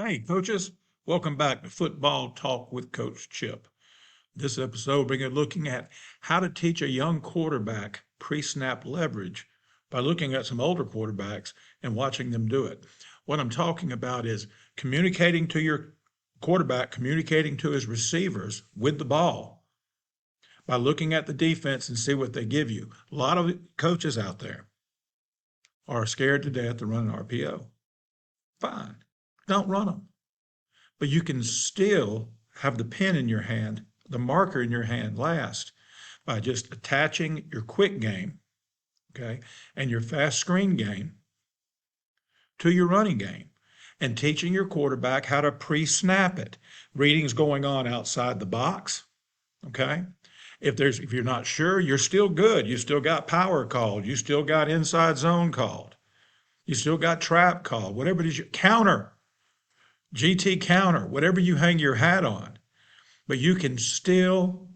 Hey, coaches, welcome back to Football Talk with Coach Chip. This episode, we're looking at how to teach a young quarterback pre snap leverage by looking at some older quarterbacks and watching them do it. What I'm talking about is communicating to your quarterback, communicating to his receivers with the ball by looking at the defense and see what they give you. A lot of coaches out there are scared to death to run an RPO. Fine, don't run them. But you can still have the pen in your hand, the marker in your hand last by just attaching your quick game, okay, and your fast screen game to your running game and teaching your quarterback how to pre-snap it. Reading's going on outside the box, okay? If you're not sure, you're still good. You still got power called. You still got inside zone called. You still got trap called. Whatever it is, counter. GT counter, whatever you hang your hat on, but you can still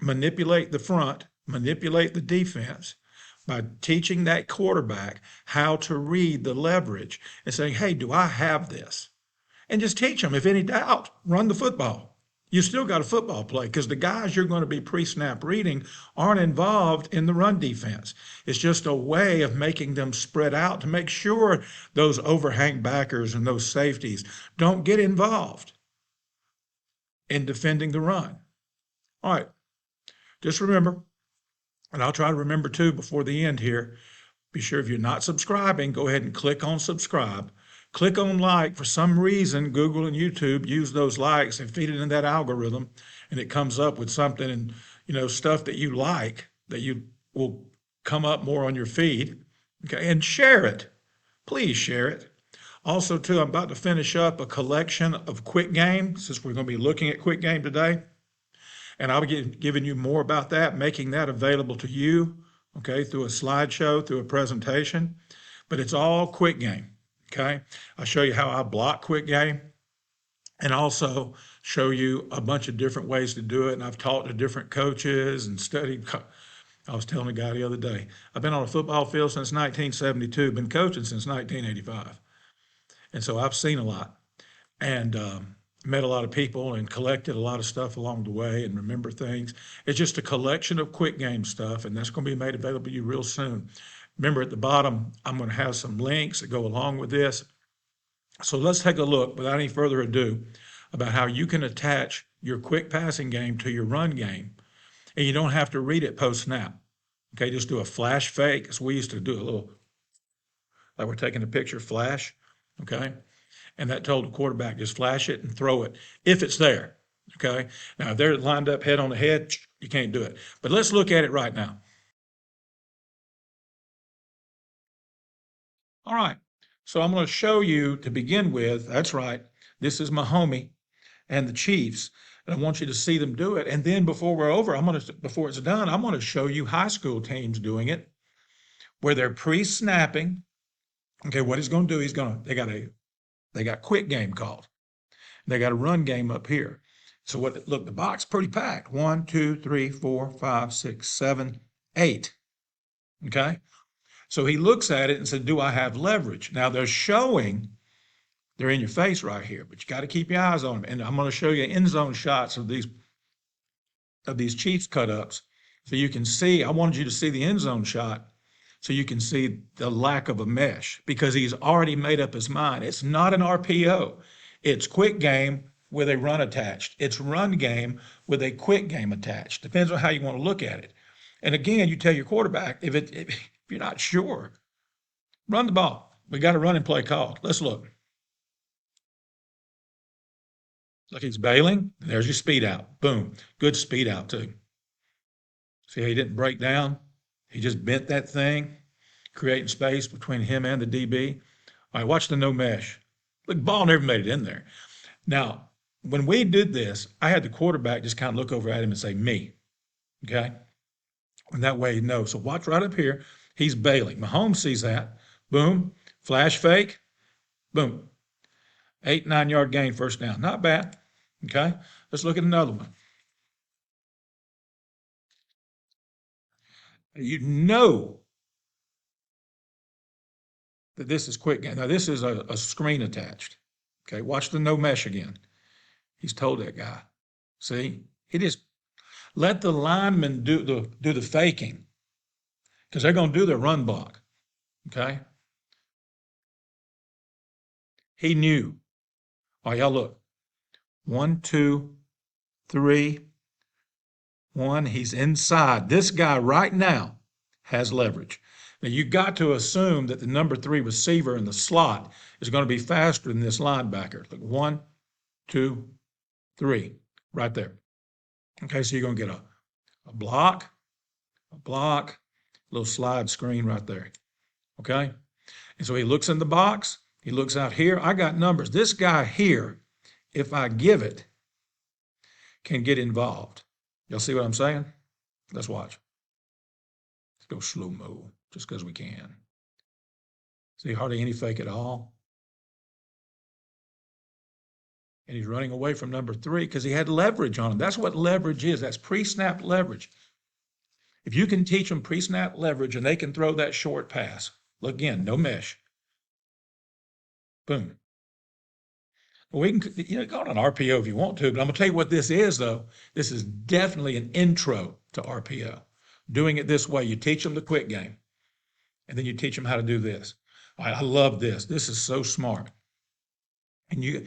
manipulate the front, manipulate the defense by teaching that quarterback how to read the leverage and saying, hey, do I have this? And just teach them. If any doubt, run the football. You still got a football play because the guys you're going to be pre-snap reading aren't involved in the run defense. It's just a way of making them spread out to make sure those overhang backers and those safeties don't get involved in defending the run. All right, just remember, and I'll try to remember too before the end here, be sure if you're not subscribing, go ahead and click on subscribe. Click on like. For some reason, Google and YouTube use those likes and feed it in that algorithm, and it comes up with something and stuff that you like that you will come up more on your feed. Okay, and share it. Please share it. Also, too, I'm about to finish up a collection of quick game since we're going to be looking at quick game today, and I'll be giving you more about that, making that available to you. Okay, through a slideshow, through a presentation, but it's all quick game. Okay, I'll show you how I block quick game and also show you a bunch of different ways to do it. And I've talked to different coaches and studied. I was telling a guy the other day, I've been on a football field since 1972, been coaching since 1985. And so I've seen a lot and met a lot of people and collected a lot of stuff along the way and remember things. It's just a collection of quick game stuff, and that's going to be made available to you real soon. Remember at the bottom, I'm going to have some links that go along with this. So let's take a look, without any further ado, about how you can attach your quick passing game to your run game. And you don't have to read it post snap. Okay, just do a flash fake, as we used to do a little, like we're taking a picture, flash. Okay, and that told the quarterback just flash it and throw it if it's there. Okay, now if they're lined up head on the head, you can't do it. But let's look at it right now. All right. So I'm going to show you to begin with. That's right. This is my homie and the Chiefs. And I want you to see them do it. And then before we're over, before it's done, I'm going to show you high school teams doing it where they're pre-snapping. Okay, what he's going to do, they got quick game called. They got a run game up here. So look, the box pretty packed. 1, 2, 3, 4, 5, 6, 7, 8. Okay. So he looks at it and said, do I have leverage? Now they're in your face right here, but you got to keep your eyes on them. And I'm going to show you end zone shots of these Chiefs cut ups. So you can see, I wanted you to see the end zone shot so you can see the lack of a mesh because he's already made up his mind. It's not an RPO. It's quick game with a run attached. It's run game with a quick game attached. Depends on how you want to look at it. And again, you tell your quarterback, if you're not sure, run the ball. We got a running play called. Let's look. Look, he's bailing. There's your speed out. Boom. Good speed out, too. See how he didn't break down? He just bent that thing, creating space between him and the DB. All right, watch the no mesh. The ball never made it in there. Now, when we did this, I had the quarterback just kind of look over at him and say, me. Okay? And that way he knows. So watch right up here. He's bailing. Mahomes sees that. Boom. Flash fake. Boom. 8, 9-yard gain, first down. Not bad. Okay. Let's look at another one. You know that this is quick game. Now, this is a screen attached. Okay, watch the no mesh again. He's told that guy. See, he just let the linemen do the faking because they're going to do their run block. Okay, he knew. All right, y'all look. 1, 2, 3, 1. He's inside. This guy right now has leverage. Now you got to assume that the number 3 receiver in the slot is going to be faster than this linebacker. Look, 1, 2, 3, right there. Okay, so you're going to get a block, a little slide screen right there. Okay, and so he looks in the box. He looks out here. I got numbers. This guy here, if I give it, can get involved. Y'all see what I'm saying? Let's watch. Let's go slow-mo, just because we can. See, hardly any fake at all. And he's running away from number 3 because he had leverage on him. That's what leverage is. That's pre-snap leverage. If you can teach them pre-snap leverage and they can throw that short pass, look again, no mesh. Boom. We can go on an RPO if you want to, but I'm going to tell you what this is, though. This is definitely an intro to RPO. Doing it this way, you teach them the quick game, and then you teach them how to do this. I love this. This is so smart. And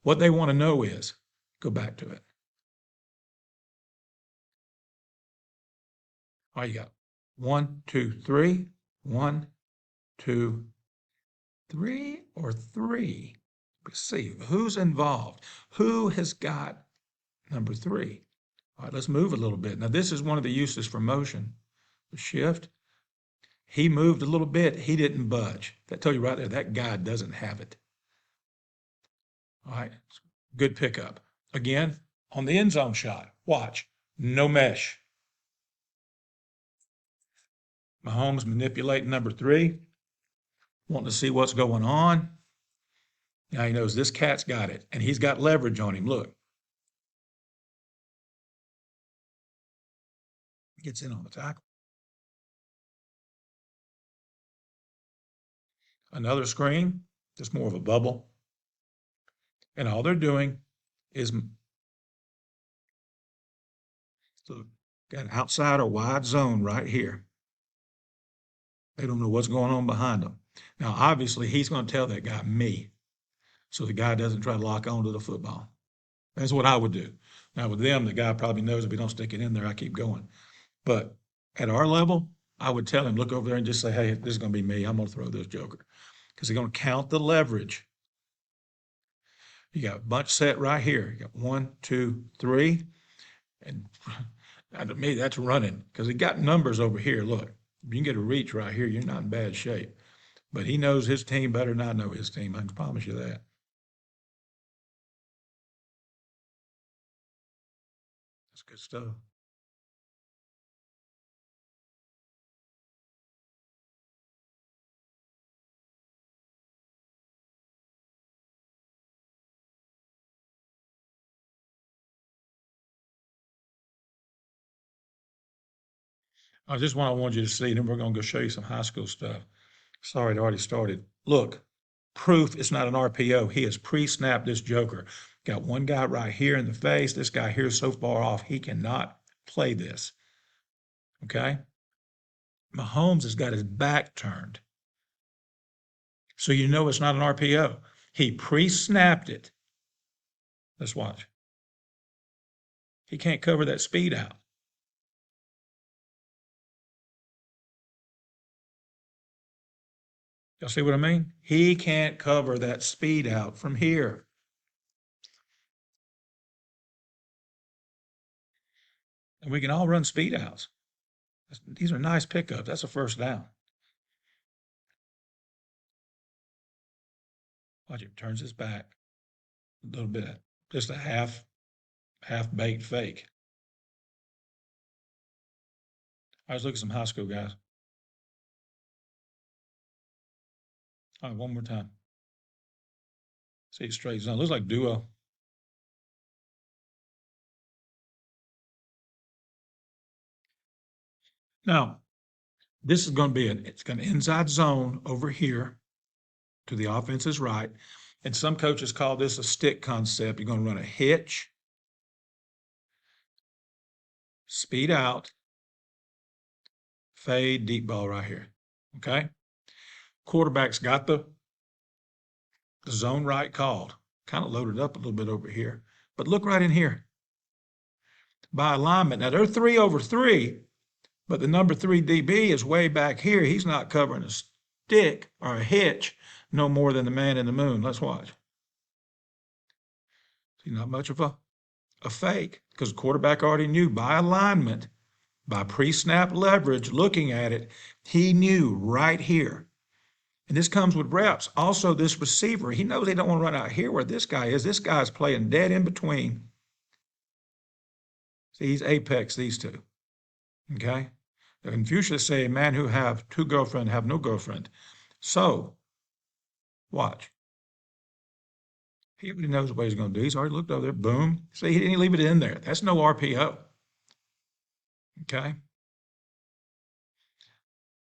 what they want to know is, go back to it. All right, you got 1, 2, 3, 1, 2, 3, or 3. Let's see who's involved. Who has got number 3? All right, let's move a little bit. Now, this is one of the uses for motion. The shift. He moved a little bit. He didn't budge. That tells you right there, that guy doesn't have it. All right, good pickup. Again, on the end zone shot, watch, no mesh. Mahomes manipulating number 3, wanting to see what's going on. Now he knows this cat's got it, and he's got leverage on him. Look. Gets in on the tackle. Another screen, just more of a bubble. And all they're doing is got an outside or wide zone right here. They don't know what's going on behind them. Now, obviously, he's going to tell that guy, me, so the guy doesn't try to lock onto the football. That's what I would do. Now, with them, the guy probably knows if we don't stick it in there, I keep going. But at our level, I would tell him, look over there and just say, hey, this is going to be me. I'm going to throw this joker. Because they're going to count the leverage. You got a bunch set right here. You got 1, 2, 3. And to me, that's running. Because he got numbers over here. Look, if you can get a reach right here, you're not in bad shape. But he knows his team better than I know his team. I can promise you that. That's good stuff. This one I wanted you to see, then we're going to go show you some high school stuff. Sorry, it already started. Look, proof it's not an RPO. He has pre-snapped this joker. Got one guy right here in the face. This guy here is so far off, he cannot play this. Okay? Mahomes has got his back turned. So you know it's not an RPO. He pre-snapped it. Let's watch. He can't cover that speed out. Y'all see what I mean? He can't cover that speed out from here. And we can all run speed outs. These are nice pickups. That's a first down. Watch him turns his back. A little bit. Just a half-baked fake. All right, let's look at some high school guys. All right, one more time. See, straight zone. Looks like duo. Now, this is going to be it's going to inside zone over here to the offense's right. And some coaches call this a stick concept. You're going to run a hitch, speed out, fade, deep ball right here. Okay? Quarterback's got the zone right called. Kind of loaded up a little bit over here. But look right in here. By alignment. Now they're 3 over 3, but the number 3 DB is way back here. He's not covering a stick or a hitch no more than the man in the moon. Let's watch. See, not much of a fake, because the quarterback already knew by alignment, by pre-snap leverage, looking at it, he knew right here. And this comes with reps. Also, this receiver, he knows they don't want to run out here where this guy is. This guy's playing dead in between. See, he's apex these two. Okay? The Confucius say, a man who have 2 girlfriends have no girlfriend. So, watch. He already knows what he's going to do. He's already looked over there. Boom. See, he didn't leave it in there. That's no RPO. Okay?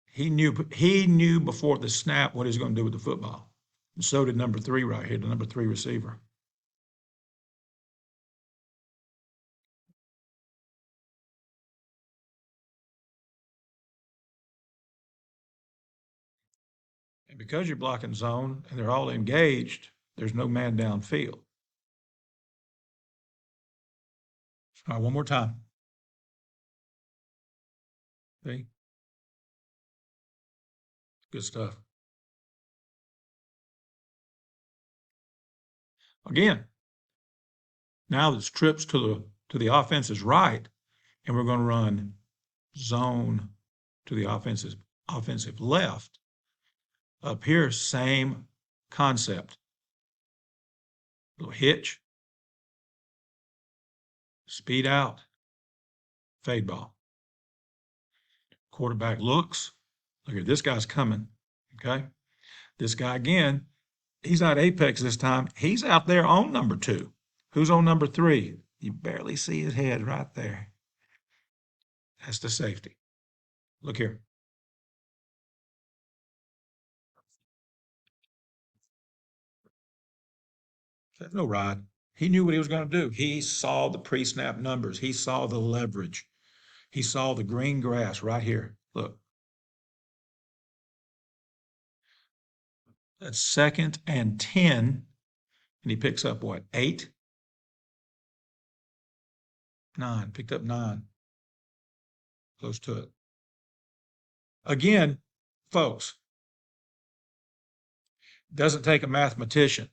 He knew before the snap what he was going to do with the football. And so did number 3 right here, the number 3 receiver. And because you're blocking zone and they're all engaged, there's no man downfield. All right, one more time. See? Good stuff. Again, now this trips to the offense's right, and we're going to run zone to the offensive left. Up here, same concept. Little hitch, speed out, fade ball. Quarterback looks. Look at this guy's coming. Okay. This guy again, he's not apex this time. He's out there on number 2. Who's on number 3? You barely see his head right there. That's the safety. Look here. No ride. He knew what he was going to do. He saw the pre-snap numbers. He saw the leverage. He saw the green grass right here. Look. That's 2nd and 10. And he picks up what? 8? 9. Picked up 9. Close to it. Again, folks, doesn't take a mathematician.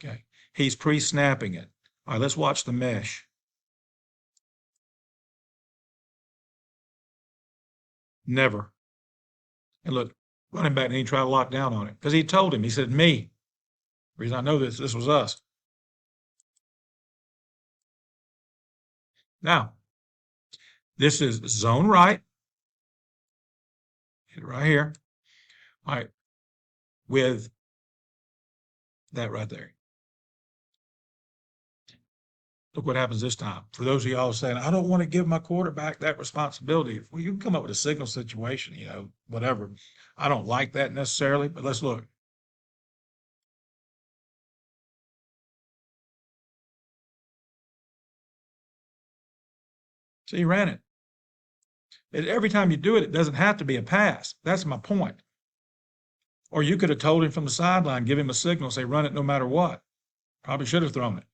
Okay. He's pre-snapping it. All right, let's watch the mesh. Never. And look, running back, and he tried to lock down on it because he told him, he said, me. The reason I know this was us. Now, this is zone right. Hit it right here. All right. With that right there. Look what happens this time. For those of y'all saying, I don't want to give my quarterback that responsibility. Well, you can come up with a signal situation, whatever. I don't like that necessarily, but let's look. So he ran it. Every time you do it, it doesn't have to be a pass. That's my point. Or you could have told him from the sideline, give him a signal, say run it no matter what. Probably should have thrown it.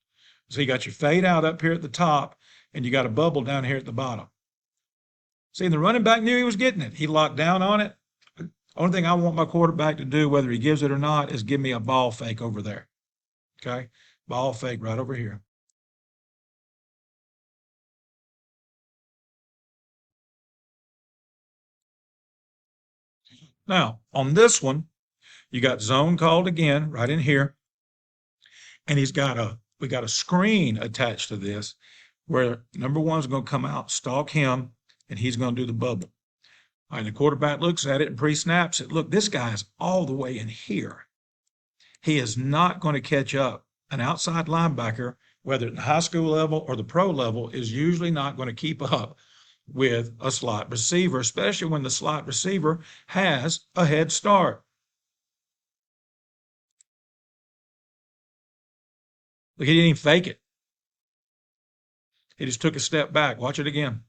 So you got your fade out up here at the top, and you got a bubble down here at the bottom. See, the running back knew he was getting it. He locked down on it. The only thing I want my quarterback to do, whether he gives it or not, is give me a ball fake over there. Okay? Ball fake right over here. Now, on this one, you got zone called again right in here. And we got a screen attached to this where number 1's going to come out, stalk him, and he's going to do the bubble. All right, the quarterback looks at it and pre-snaps it. Look, this guy's all the way in here. He is not going to catch up. An outside linebacker, whether at the high school level or the pro level, is usually not going to keep up with a slot receiver, especially when the slot receiver has a head start. Look, he didn't even fake it. He just took a step back. Watch it again.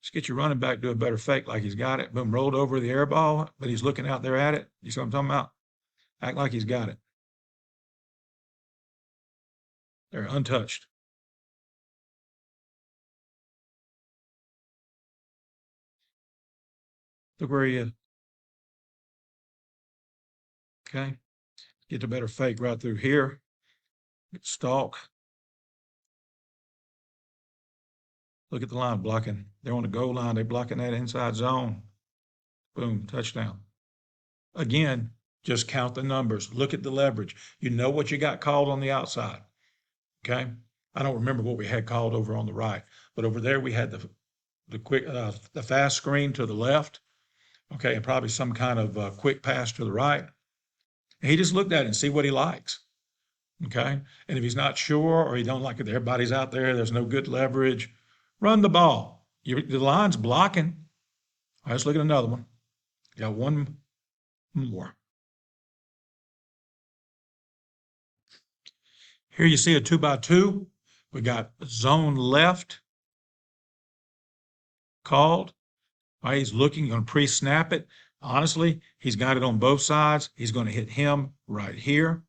Just get your running back to do a better fake like he's got it. Boom, rolled over the air ball, but he's looking out there at it. You see what I'm talking about? Act like he's got it. They're untouched. Look where he is. Okay. Get a better fake right through here. Stalk. Look at the line blocking. They're on the goal line. They're blocking that inside zone. Boom, touchdown. Again, just count the numbers. Look at the leverage. You know what you got called on the outside. Okay. I don't remember what we had called over on the right, but over there we had the fast screen to the left. Okay, and probably some kind of quick pass to the right. And he just looked at it and see what he likes. Okay, and if he's not sure or he don't like it, everybody's out there. There's no good leverage. Run the ball. The line's blocking. All right, let's look at another one. Got one more. Here you see a 2x2. We got zone left called. All right, he's looking, going to pre-snap it. Honestly, he's got it on both sides. He's going to hit him right here.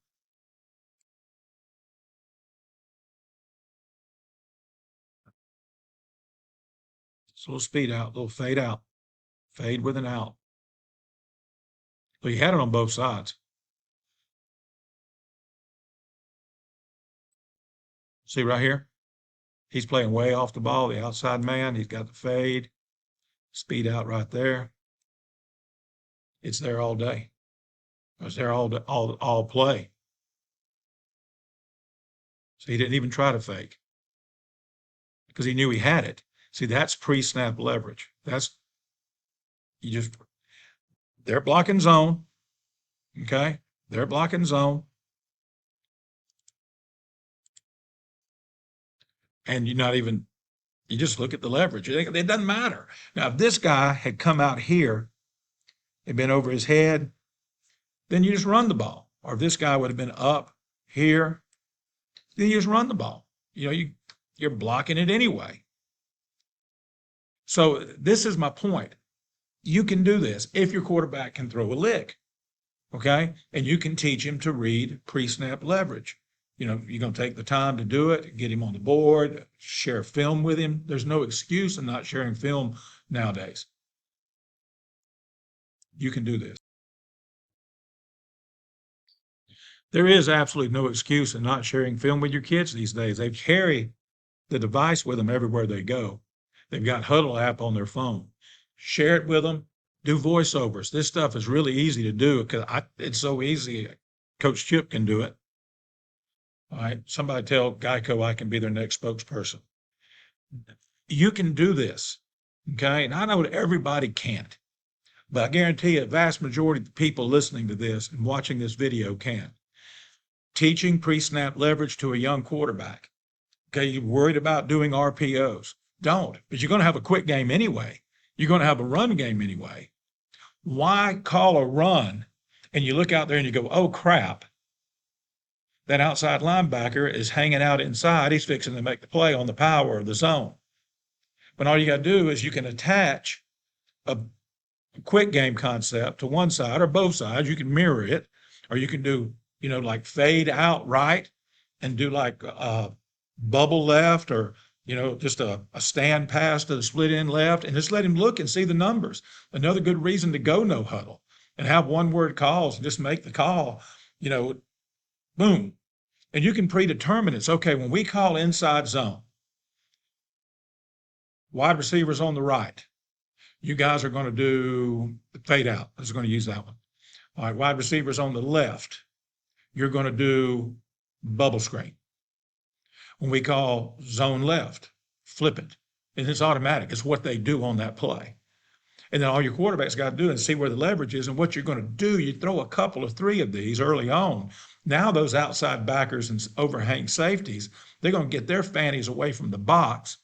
It's a little speed out, a little fade out. Fade with an out. So he had it on both sides. See right here? He's playing way off the ball, the outside man. He's got the fade, speed out right there. It's there all day. It's there all play. So he didn't even try to fake because he knew he had it. See, that's pre-snap leverage. They're blocking zone. Okay? They're blocking zone. And you just look at the leverage. It doesn't matter. Now, if this guy had come out here and been over his head, then you just run the ball. Or if this guy would have been up here, then you just run the ball. You're blocking it anyway. So this is my point. You can do this if your quarterback can throw a lick, okay? And you can teach him to read pre-snap leverage. You're going to take the time to do it, get him on the board, share film with him. There's no excuse in not sharing film nowadays. You can do this. There is absolutely no excuse in not sharing film with your kids these days. They carry the device with them everywhere they go. They've got Huddle app on their phone. Share it with them. Do voiceovers. This stuff is really easy to do because it's so easy. Coach Chip can do it. All right. Somebody tell Geico I can be their next spokesperson. You can do this. Okay. And I know that everybody can't, but I guarantee you a vast majority of the people listening to this and watching this video can. Teaching pre-snap leverage to a young quarterback. Okay. You're worried about doing RPOs. Don't, but you're going to have a quick game anyway. You're going to have a run game anyway. Why call a run and you look out there and you go, oh crap, that outside linebacker is hanging out inside. He's fixing to make the play on the power of the zone. But all you got to do is you can attach a quick game concept to one side or both sides. You can mirror it, or you can do, like fade out right and do like bubble left, or just a stand pass to the split end left, and just let him look and see the numbers. Another good reason to go no huddle and have one word calls and just make the call, boom. And you can predetermine it's okay. When we call inside zone, wide receivers on the right, you guys are going to do fade out. I was going to use that one. All right, wide receivers on the left, you're going to do bubble screen. When we call zone left, flip it. And it's automatic. It's what they do on that play. And then all your quarterbacks got to do is see where the leverage is and what you're going to do. You throw a couple of three of these early on. Now those outside backers and overhang safeties, they're going to get their fannies away from the box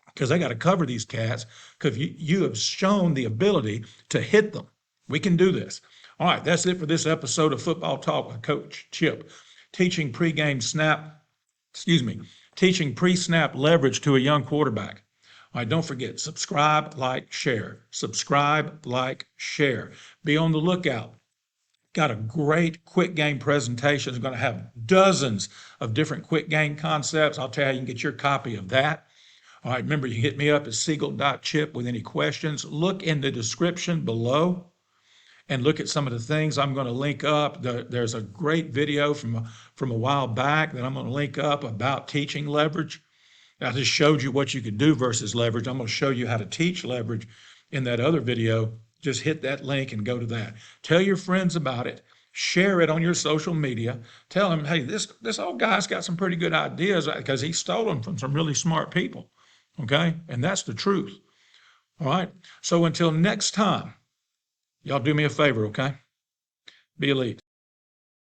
because they got to cover these cats because you have shown the ability to hit them. We can do this. All right, that's it for this episode of Football Talk with Coach Chip. Teaching teaching pre-snap leverage to a young quarterback. All right, don't forget, subscribe, like, share. Subscribe, like, share. Be on the lookout. Got a great quick game presentation. It's going to have dozens of different quick game concepts. I'll tell you how you can get your copy of that. All right, remember, you can hit me up at siegel.chip with any questions. Look in the description below and look at some of the things I'm going to link up. There's a great video from a while back that I'm going to link up about teaching leverage. I just showed you what you could do versus leverage. I'm going to show you how to teach leverage in that other video. Just hit that link and go to that. Tell your friends about it. Share it on your social media. Tell them, hey, this old guy's got some pretty good ideas because he stole them from some really smart people. Okay? And that's the truth. All right? So until next time, y'all do me a favor, okay? Be elite.